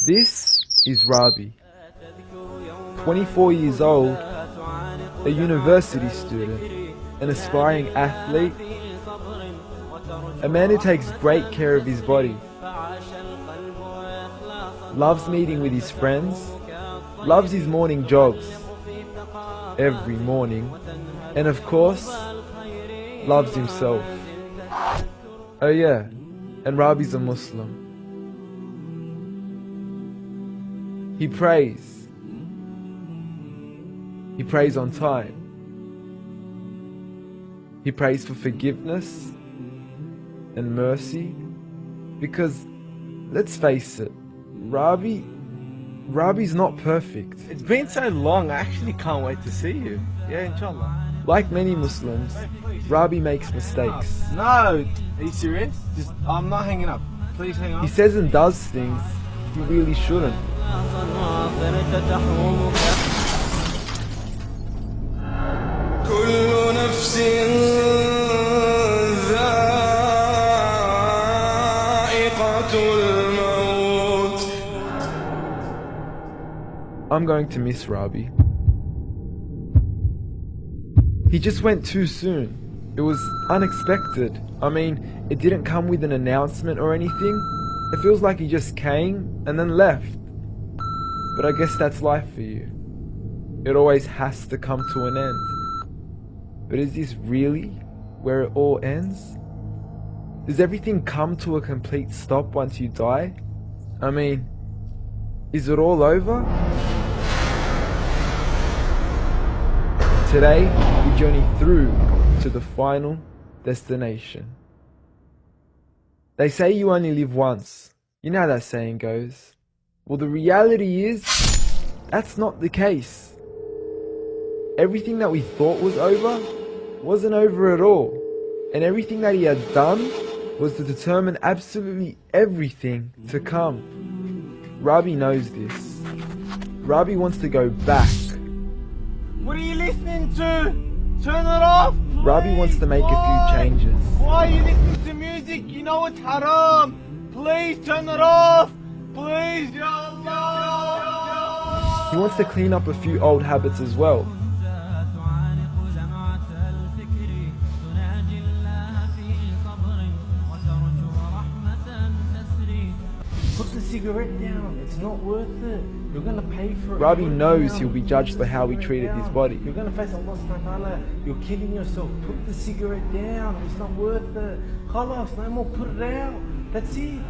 This is Rabi, 24 years old, a university student, an aspiring athlete, a man who takes great care of his body, loves meeting with his friends, loves his morning jogs every morning, and of course, loves himself. Oh yeah, and Rabi's a Muslim. He prays. He prays on time. He prays for forgiveness and mercy because, let's face it, Rabi's not perfect. It's been so long, I actually can't wait to see you. Yeah, inshallah. Like many Muslims, Rabi makes mistakes. No, are you serious? I'm not hanging up. Please hang on. He says and does things he really shouldn't. I'm going to miss Rabi. He just went too soon. It was unexpected. I mean, it didn't come with an announcement or anything. It feels like he just came and then left. But I guess that's life for you. It always has to come to an end. But is this really where it all ends? Does everything come to a complete stop once you die? I mean, is it all over? Today, we journey through to the final destination. They say you only live once. You know how that saying goes. Well, the reality is, that's not the case. Everything that we thought was over, wasn't over at all. And everything that he had done was to determine absolutely everything to come. Rabi knows this. Rabi wants to go back. What are you listening to? Turn it off! Rabi wants to make a few changes. Why are you listening to music? You know it's haram! Please turn it off! Please, Ya Allah! He wants to clean up a few old habits as well. Put the cigarette down, it's not worth it. You're gonna pay for it. Rabi knows he'll be judged for how he treated his body. You're gonna face Allah subhanahu wa ta'ala. You're killing yourself. Put the cigarette down, it's not worth it. Khalas, no more, put it out. That's it.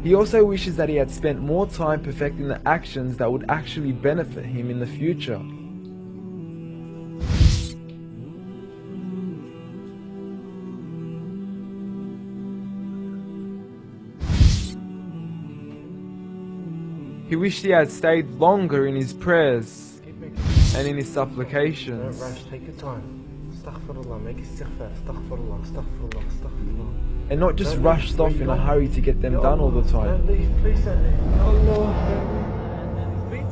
He also wishes that he had spent more time perfecting the actions that would actually benefit him in the future. He wished he had stayed longer in his prayers and in his supplications. Don't rush, take your time. Astaghfirullah, make istighfar. Astaghfirullah, astaghfirullah, astaghfirullah. And not just rushed off in a hurry to get them done all the time.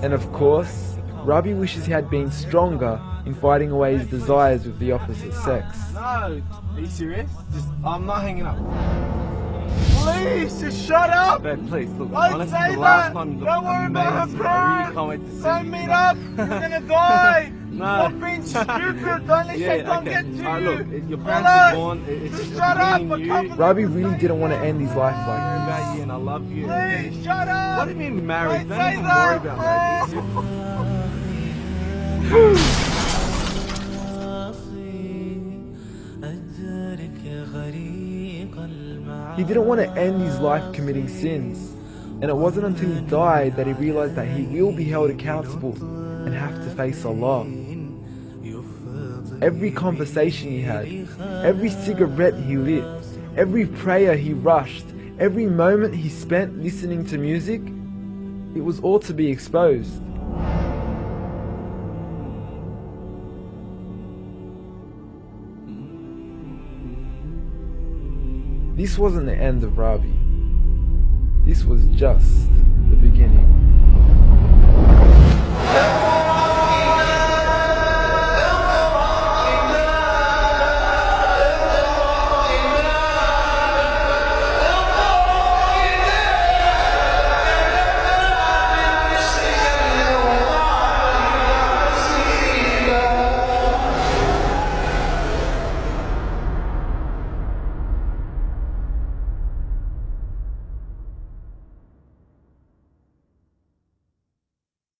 And of course, Rabi wishes he had been stronger in fighting away his desires with the opposite sex. No, are you serious? I'm not hanging up. Please, just shut up! Babe, please, look, Don't honestly, say the last that! time you Don't looked worry about her amazing. I pride! really can't wait to see Don't you. meet up! You're gonna die! No. Stop being stupid! Don't let Shaitan get to you! Look, your parents are born. It's Just just shut up! me I and you. can't believe Rabi you're really saying didn't want to that. end his life I care like about you and I love you. Please, shut up! What do you mean married? Don't Don't say even that. worry about that. He didn't want to end his life committing sins, and it wasn't until he died that he realized that he will be held accountable and have to face Allah. Every conversation he had, every cigarette he lit, every prayer he rushed, every moment he spent listening to music, it was all to be exposed. This wasn't the end of Rabi. This was just